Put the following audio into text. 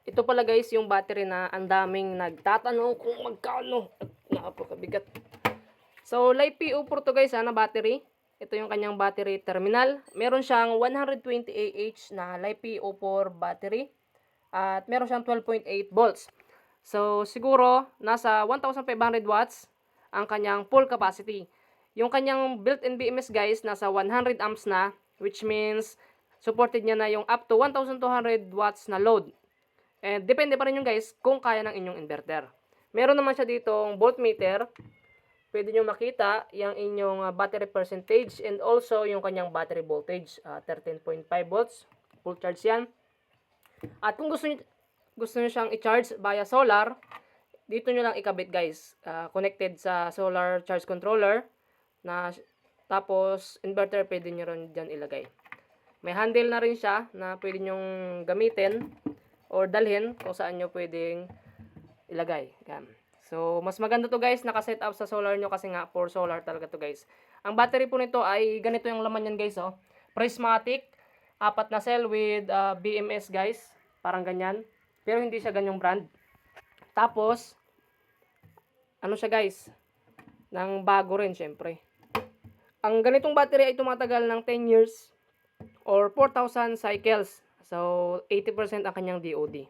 Ito pala guys yung battery na ang daming nagtatanong kung magkano. Napakabigat. So, LiPo4 to guys na battery. Ito yung kanyang battery terminal. Meron siyang 120 Ah na LiPo4 battery. At meron siyang 12.8 volts. So, siguro, nasa 1,500 watts ang kanyang full capacity. Yung kanyang built-in BMS guys, nasa 100 amps na, which means, supported niya na yung up to 1,200 watts na load. And depende pa rin yung guys kung kaya ng inyong inverter. Meron naman siya ditong voltmeter. Pwede nyo makita yung inyong battery percentage and also yung kanyang battery voltage. 13.5 volts. Full charge yan. At kung gusto nyo siyang i-charge via solar, dito nyo lang ikabit guys. Connected sa solar charge controller. Tapos inverter pwede nyo rin dyan ilagay. May handle na rin siya na pwede nyong gamitin or dalhin kung saan nyo pwedeng ilagay. Yan. So, mas maganda to guys, nakaset up sa solar nyo kasi nga for solar talaga to guys. Ang battery po nito ay ganito yung laman yan guys. Oh. Prismatic, 4 na cell with BMS guys. Parang ganyan. Pero hindi siya ganyong brand. Tapos, ano siya guys? Nang bago rin syempre. Ang ganitong battery ay tumatagal ng 10 years or 4,000 cycles. So, 80% ang kanyang DOD.